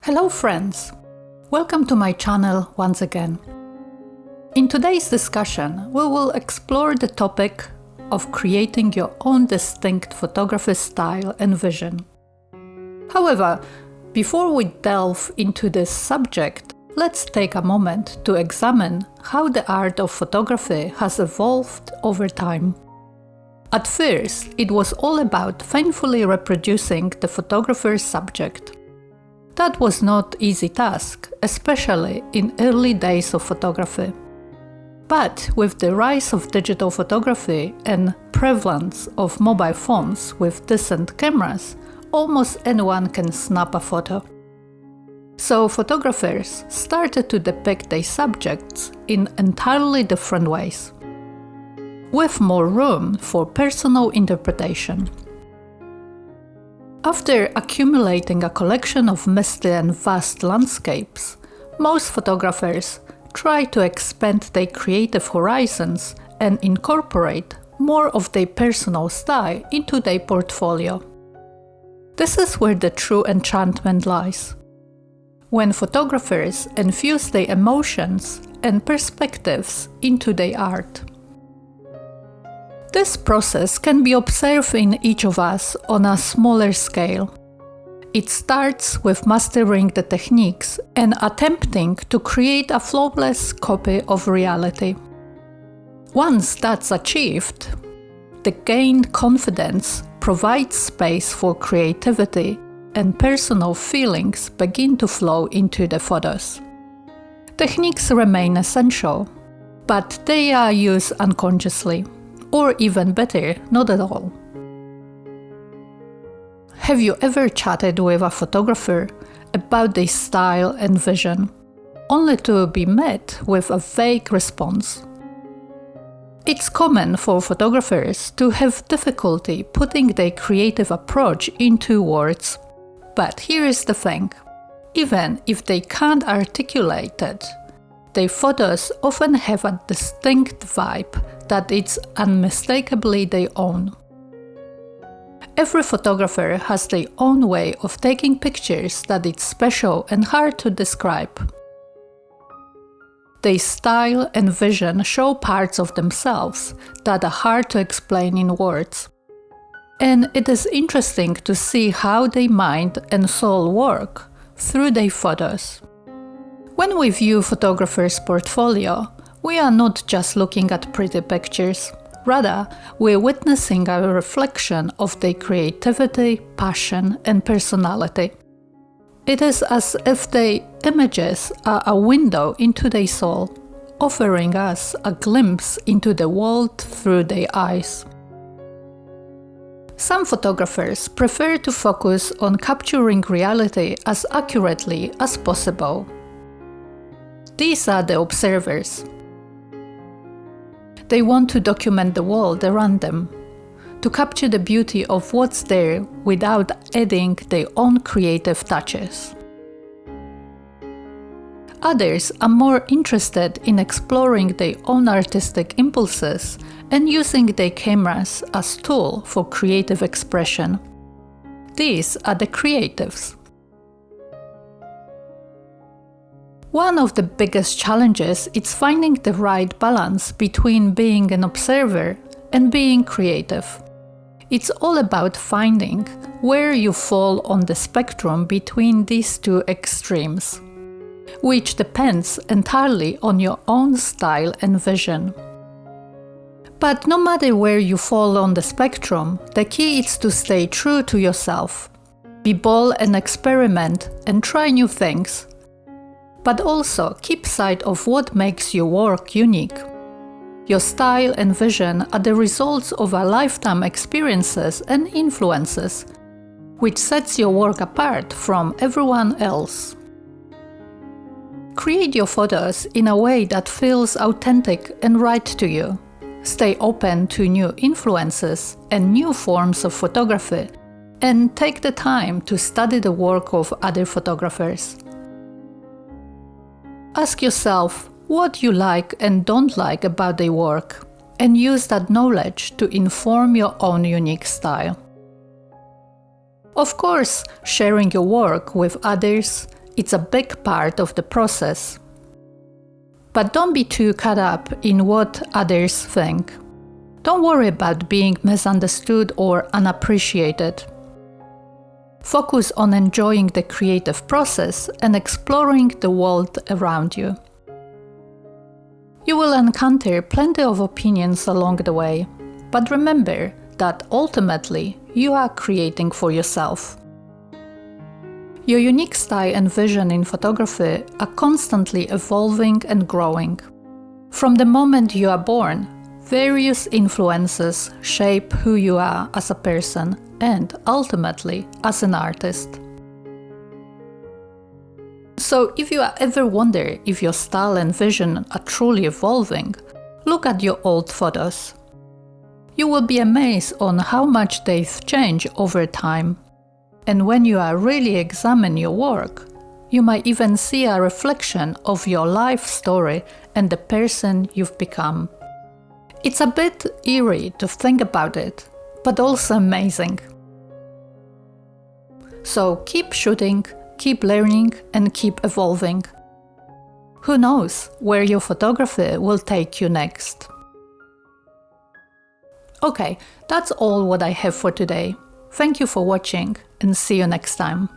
Hello friends! Welcome to my channel once again. In today's discussion, we will explore the topic of creating your own distinct photography style and vision. However, before we delve into this subject, let's take a moment to examine how the art of photography has evolved over time. At first, it was all about faithfully reproducing the photographer's subject. That was not an easy task, especially in early days of photography. But with the rise of digital photography and prevalence of mobile phones with decent cameras, almost anyone can snap a photo. So photographers started to depict their subjects in entirely different ways, with more room for personal interpretation. After accumulating a collection of misty and vast landscapes, most photographers try to expand their creative horizons and incorporate more of their personal style into their portfolio. This is where the true enchantment lies, when photographers infuse their emotions and perspectives into their art. This process can be observed in each of us on a smaller scale. It starts with mastering the techniques and attempting to create a flawless copy of reality. Once that's achieved, the gained confidence provides space for creativity and personal feelings begin to flow into the photos. Techniques remain essential, but they are used unconsciously. Or even better, not at all. Have you ever chatted with a photographer about their style and vision, only to be met with a vague response? It's common for photographers to have difficulty putting their creative approach into words. But here is the thing: even if they can't articulate it, their photos often have a distinct vibe that it's unmistakably their own. Every photographer has their own way of taking pictures that it's special and hard to describe. Their style and vision show parts of themselves that are hard to explain in words. And it is interesting to see how their mind and soul work through their photos. When we view photographers' portfolio, we are not just looking at pretty pictures. Rather, we're witnessing a reflection of their creativity, passion, and personality. It is as if the images are a window into their soul, offering us a glimpse into the world through their eyes. Some photographers prefer to focus on capturing reality as accurately as possible. These are the observers. They want to document the world around them, to capture the beauty of what's there without adding their own creative touches. Others are more interested in exploring their own artistic impulses and using their cameras as a tool for creative expression. These are the creatives. One of the biggest challenges is finding the right balance between being an observer and being creative. It's all about finding where you fall on the spectrum between these two extremes, which depends entirely on your own style and vision. But no matter where you fall on the spectrum, the key is to stay true to yourself. Be bold and experiment and try new things. But also keep sight of what makes your work unique. Your style and vision are the results of a lifetime experiences and influences, which sets your work apart from everyone else. Create your photos in a way that feels authentic and right to you. Stay open to new influences and new forms of photography, and take the time to study the work of other photographers. Ask yourself what you like and don't like about their work, and use that knowledge to inform your own unique style. Of course, sharing your work with others It's a big part of the process. But don't be too caught up in what others think. Don't worry about being misunderstood or unappreciated. Focus on enjoying the creative process and exploring the world around you. You will encounter plenty of opinions along the way, but remember that ultimately you are creating for yourself. Your unique style and vision in photography are constantly evolving and growing. From the moment you are born, various influences shape who you are as a person and ultimately as an artist. So if you ever wonder if your style and vision are truly evolving, look at your old photos. You will be amazed on how much they've changed over time. And when you really examine your work, you might even see a reflection of your life story and the person you've become. It's a bit eerie to think about it, but also amazing. So keep shooting, keep learning, and keep evolving. Who knows where your photography will take you next? Okay, that's all what I have for today. Thank you for watching and see you next time.